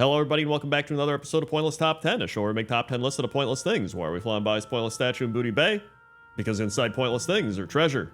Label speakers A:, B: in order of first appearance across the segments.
A: Hello, everybody, and welcome back to another episode of Pointless Top 10, a show where we make top 10 lists of pointless things, where we fly by his pointless statue in Booty Bay, because inside pointless things are treasure.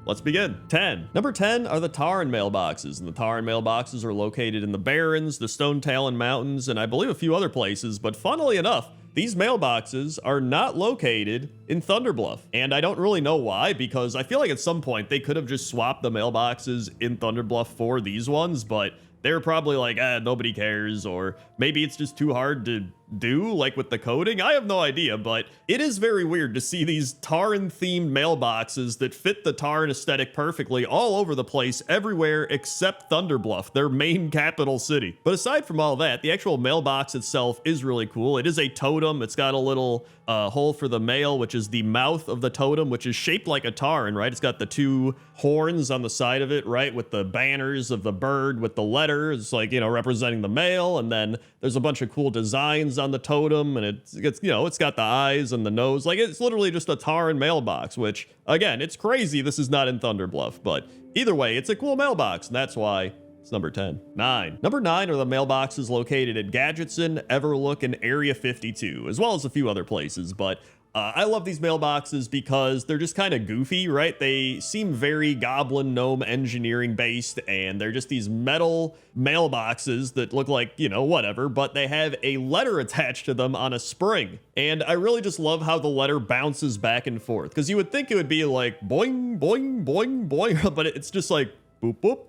A: Let's begin. 10. Number 10 are the Tauren mailboxes, and the Tauren mailboxes are located in the Barrens, the Stone Talon Mountains, and I believe a few other places, but funnily enough, these mailboxes are not located in Thunderbluff, and I don't really know why, because I feel like at some point they could have just swapped the mailboxes in Thunderbluff for these ones, but they're probably like, nobody cares, or maybe it's just too hard to do, like with the coding. I have no idea, but it is very weird to see these Tauren-themed mailboxes that fit the Tauren aesthetic perfectly all over the place, everywhere except Thunderbluff, their main capital city. But aside from all that, the actual mailbox itself is really cool. It is a totem. It's got a little hole for the mail, which is the mouth of the totem, which is shaped like a Tauren, right? It's got the two horns on the side of it, right? With the banners of the bird with the letters, like, you know, representing the mail. And then there's a bunch of cool designs on the totem, and it's you know, it's got the eyes and the nose. Like, it's literally just a Tauren mailbox, which, again, it's crazy this is not in Thunderbluff, but either way, it's a cool mailbox, and that's why it's number 10. 9. Number 9 are the mailboxes located at Gadgetson, Everlook, and Area 52, as well as a few other places, but I love these mailboxes because they're just kind of goofy, right? They seem very Goblin Gnome engineering based, and they're just these metal mailboxes that look like, you know, whatever, but they have a letter attached to them on a spring. And I really just love how the letter bounces back and forth, because you would think it would be like boing, boing, boing, boing, but it's just like boop, boop,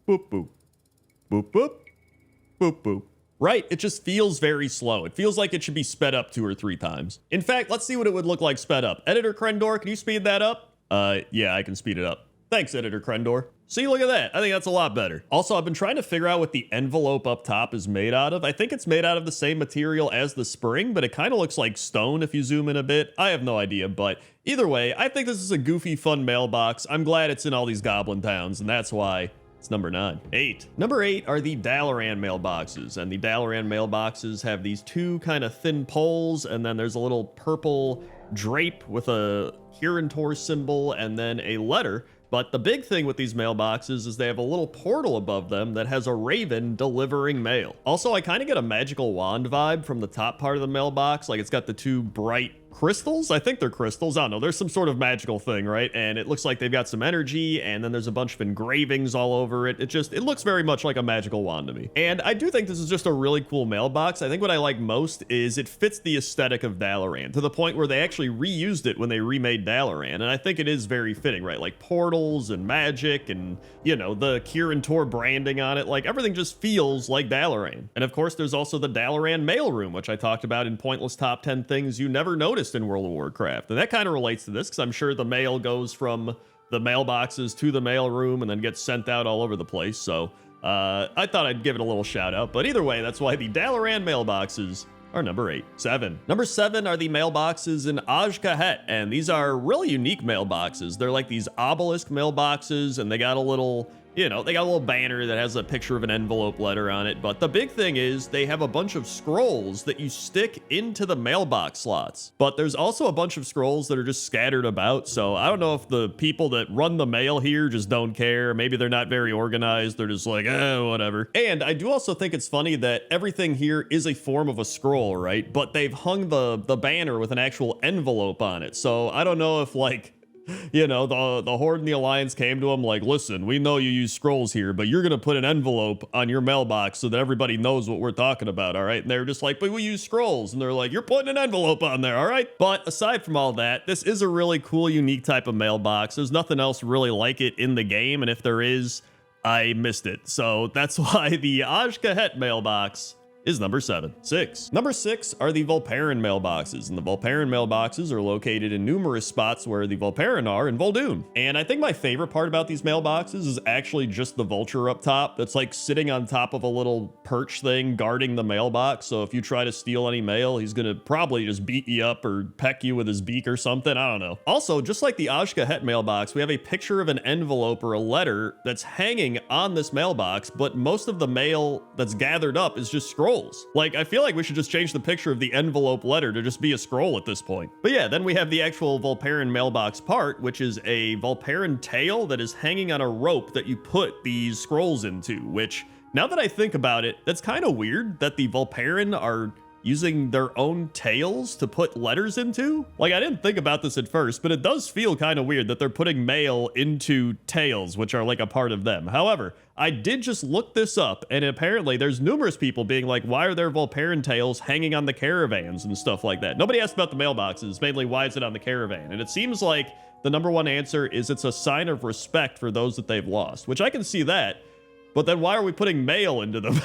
A: boop, boop, boop, boop, boop, boop. Right? It just feels very slow. It feels like it should be sped up 2 or 3 times. In fact, let's see what it would look like sped up. Editor Crendor, can you speed that up? Yeah, I can speed it up. Thanks, Editor Crendor. See, look at that. I think that's a lot better. Also, I've been trying to figure out what the envelope up top is made out of. I think it's made out of the same material as the spring, but it kind of looks like stone if you zoom in a bit. I have no idea, but either way, I think this is a goofy, fun mailbox. I'm glad it's in all these goblin towns, and that's why it's number 9. 8. Number 8 are the Dalaran mailboxes, and the Dalaran mailboxes have these 2 kind of thin poles, and then there's a little purple drape with a Wowcrendor symbol and then a letter. But the big thing with these mailboxes is they have a little portal above them that has a raven delivering mail. Also, I kind of get a magical wand vibe from the top part of the mailbox, like it's got the 2 bright crystals. I think they're crystals. I don't know. There's some sort of magical thing, right? And it looks like they've got some energy, and then there's a bunch of engravings all over it. It looks very much like a magical wand to me. And I do think this is just a really cool mailbox. I think what I like most is it fits the aesthetic of Dalaran to the point where they actually reused it when they remade Dalaran. And I think it is very fitting, right? Like portals and magic and, you know, the Wowcrendor branding on it. Like, everything just feels like Dalaran. And of course, there's also the Dalaran mailroom, which I talked about in Pointless Top 10 Things You Never Noticed in World of Warcraft. And that kind of relates to this, because I'm sure the mail goes from the mailboxes to the mailroom and then gets sent out all over the place. So I thought I'd give it a little shout out. But either way, that's why the Dalaran mailboxes are number 8. 7. Number 7 are the mailboxes in Aj-Kahet, and these are really unique mailboxes. They're like these obelisk mailboxes, and they got a little, you know, they got a little banner that has a picture of an envelope letter on it. But the big thing is they have a bunch of scrolls that you stick into the mailbox slots. But there's also a bunch of scrolls that are just scattered about. So I don't know if the people that run the mail here just don't care. Maybe they're not very organized. They're just like, whatever. And I do also think it's funny that everything here is a form of a scroll, right? But they've hung the banner with an actual envelope on it. So I don't know if, like, you know, the Horde and the Alliance came to him like, listen, we know you use scrolls here, but you're going to put an envelope on your mailbox so that everybody knows what we're talking about, all right? And they're just like, but we use scrolls. And they're like, you're putting an envelope on there, all right? But aside from all that, this is a really cool, unique type of mailbox. There's nothing else really like it in the game, and if there is, I missed it. So that's why the Aj-Kahet mailbox is number 7. 6. Number 6 are the Volparen mailboxes, and the Volparen mailboxes are located in numerous spots where the Volparen are in Vol'dun. And I think my favorite part about these mailboxes is actually just the vulture up top that's like sitting on top of a little perch thing guarding the mailbox. So if you try to steal any mail, he's gonna probably just beat you up or peck you with his beak or something. I don't know. Also, just like the Aj-Kahet mailbox, we have a picture of an envelope or a letter that's hanging on this mailbox, but most of the mail that's gathered up is just scrolls. Like, I feel like we should just change the picture of the envelope letter to just be a scroll at this point. But yeah, then we have the actual Volparen mailbox part, which is a Volparen tail that is hanging on a rope that you put these scrolls into, which Now that I think about it, that's kind of weird that the Volparen are using their own tails to put letters into. Like, I didn't think about this at first, but it does feel kind of weird that they're putting mail into tails, which are like a part of them. However, I did just look this up, and apparently there's numerous people being like, why are there Volparen tails hanging on the caravans and stuff like that? Nobody asked about the mailboxes, mainly why is it on the caravan? And it seems like the number one answer is it's a sign of respect for those that they've lost, which I can see that, but then why are we putting mail into them?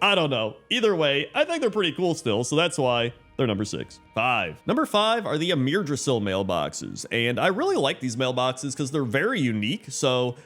A: I don't know. Either way, I think they're pretty cool still, so that's why they're number 6. 5. Number 5 are the Amirdrasil mailboxes, and I really like these mailboxes because they're very unique. So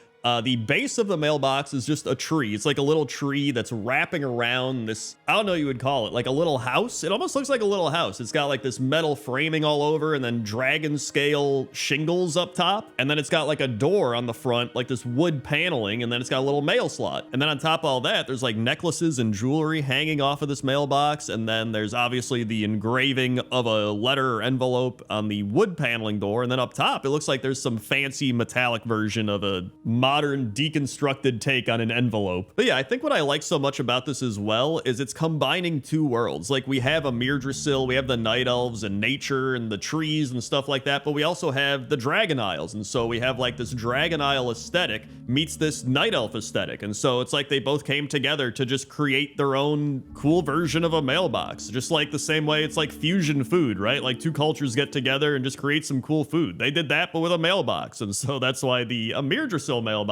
A: the base of the mailbox is just a tree. It's like a little tree that's wrapping around this, I don't know what you would call it, like a little house. It almost looks like a little house. It's got like this metal framing all over and then dragon scale shingles up top. And then it's got like a door on the front, like this wood paneling, and then it's got a little mail slot. And then on top of all that, there's like necklaces and jewelry hanging off of this mailbox. And then there's obviously the engraving of a letter or envelope on the wood paneling door. And then up top, it looks like there's some fancy metallic version of a modern deconstructed take on an envelope. But yeah, I think what I like so much about this as well is it's combining two worlds. Like, we have Amirdrasil, we have the night elves and nature and the trees and stuff like that, but we also have the dragon isles. And so we have like this dragon isle aesthetic meets this night elf aesthetic. And so it's like they both came together to just create their own cool version of a mailbox. Just like the same way it's like fusion food, right? Like two cultures get together and just create some cool food. They did that, but with a mailbox. And so that's why the Amirdrasil mailbox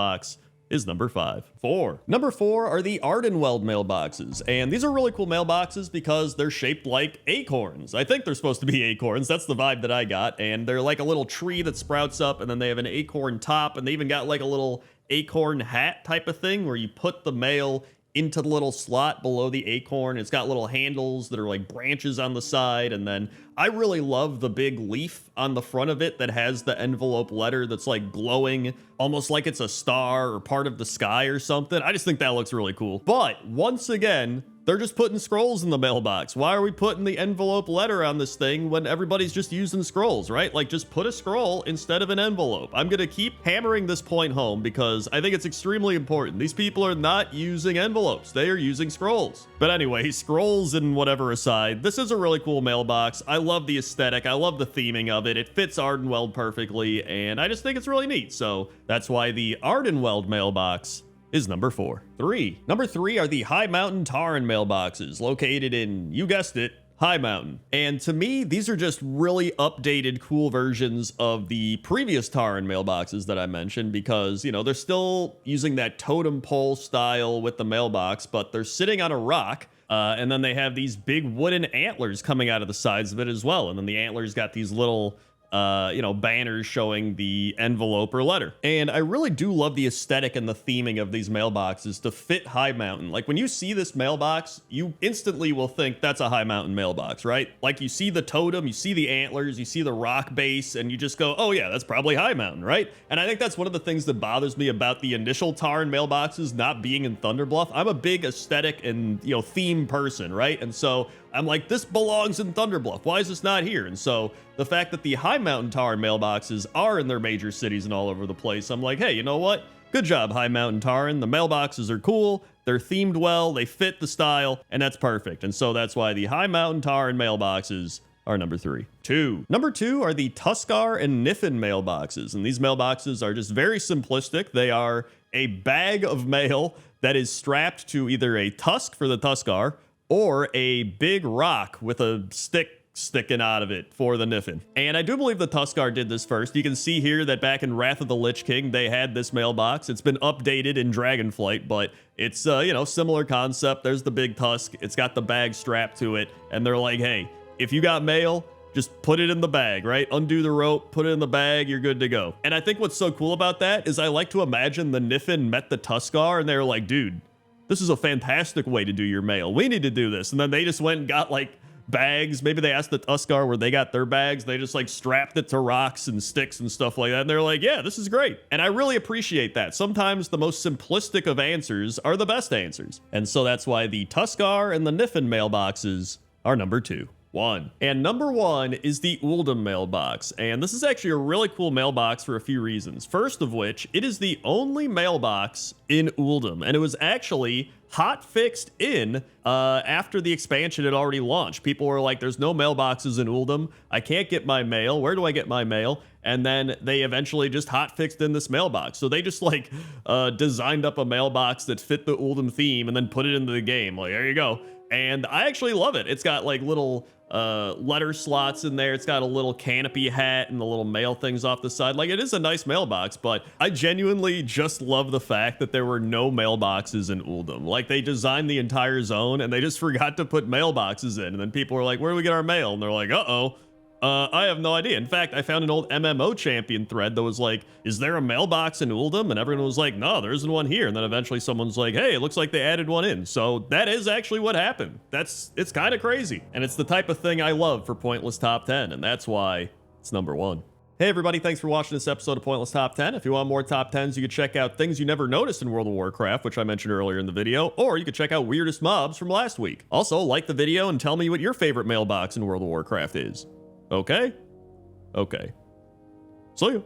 A: is number 5. 4. Number 4 are the Ardenweld mailboxes, and these are really cool mailboxes because they're shaped like acorns. I think they're supposed to be acorns. That's the vibe that I got, and they're like a little tree that sprouts up, and then they have an acorn top, and they even got like a little acorn hat type of thing where you put the mail into the little slot below the acorn. It's got little handles that are like branches on the side, and then I really love the big leaf on the front of it that has the envelope letter that's like glowing, almost like it's a star or part of the sky or something. I just think that looks really cool. But once again, they're just putting scrolls in the mailbox. Why are we putting the envelope letter on this thing when everybody's just using scrolls, right? Like, just put a scroll instead of an envelope. I'm gonna keep hammering this point home because I think it's extremely important. These people are not using envelopes. They are using scrolls. But anyway, scrolls and whatever aside, this is a really cool mailbox. I love the aesthetic. I love the theming of it. It fits Ardenweld perfectly, and I just think it's really neat. So that's why the Ardenweld mailbox is number 4. 3. Number 3 are the High Mountain Tauren mailboxes, located in, you guessed it, High Mountain. And to me, these are just really updated, cool versions of the previous Tauren mailboxes that I mentioned because, you know, they're still using that totem pole style with the mailbox, but they're sitting on a rock. And then they have these big wooden antlers coming out of the sides of it as well. And then the antlers got these little banners showing the envelope or letter. And I really do love the aesthetic and the theming of these mailboxes to fit High Mountain. Like, when you see this mailbox, you instantly will think that's a High Mountain mailbox, right? Like, you see the totem, you see the antlers, you see the rock base, and you just go, oh yeah, that's probably High Mountain, right? And I think that's one of the things that bothers me about the initial Tauren mailboxes not being in Thunderbluff. I'm a big aesthetic and, theme person, right? And so I'm like, this belongs in Thunderbluff. Why is this not here? And so the fact that the High Mountain Tauren mailboxes are in their major cities and all over the place, I'm like, hey, you know what? Good job, High Mountain Tauren. The mailboxes are cool. They're themed well. They fit the style, and that's perfect. And so that's why the High Mountain Tauren mailboxes are number 3. 2. Number 2 are the Tuskar and Niffin mailboxes. And these mailboxes are just very simplistic. They are a bag of mail that is strapped to either a tusk for the Tuskar or a big rock with a stick sticking out of it for the Niffin. And I do believe the Tuskar did this first. You can see here that back in Wrath of the Lich King, they had this mailbox. It's been updated in Dragonflight, but it's, similar concept. There's the big tusk. It's got the bag strapped to it. And they're like, hey, if you got mail, just put it in the bag, right? Undo the rope, put it in the bag, you're good to go. And I think what's so cool about that is I like to imagine the Niffin met the Tuskar and they were like, dude, this is a fantastic way to do your mail. We need to do this. And then they just went and got like bags. Maybe they asked the Tuskar where they got their bags. They just like strapped it to rocks and sticks and stuff like that. And they're like, yeah, this is great. And I really appreciate that. Sometimes the most simplistic of answers are the best answers. And so that's why the Tuskar and the Niffin mailboxes are number 2. 1. And number 1 is the Uldum mailbox, and this is actually a really cool mailbox for a few reasons. First of which, it is the only mailbox in Uldum, and it was actually hot fixed in after the expansion had already launched. People were like, there's no mailboxes in Uldum, I can't get my mail, where do I get my mail? And then they eventually just hot fixed in this mailbox. So they just like designed up a mailbox that fit the Uldum theme and then put it into the game. Like, there you go. And I actually love it. It's got like little letter slots in there. It's got a little canopy hat and the little mail things off the side. Like, it is a nice mailbox, but I genuinely just love the fact that there were no mailboxes in Uldum. Like, they designed the entire zone and they just forgot to put mailboxes in. And then people were like, where do we get our mail? And they're like, uh-oh. I have no idea. In fact, I found an old MMO champion thread that was like, is there a mailbox in Uldum? And everyone was like, no, there isn't one here. And then eventually someone's like, hey, it looks like they added one in. So that is actually what happened. It's kind of crazy. And it's the type of thing I love for Pointless Top 10. And that's why it's number 1. Hey everybody, thanks for watching this episode of Pointless Top 10. If you want more Top 10s, you can check out things you never noticed in World of Warcraft, which I mentioned earlier in the video, or you can check out weirdest mobs from last week. Also, like the video and tell me what your favorite mailbox in World of Warcraft is. Okay? Okay. See you.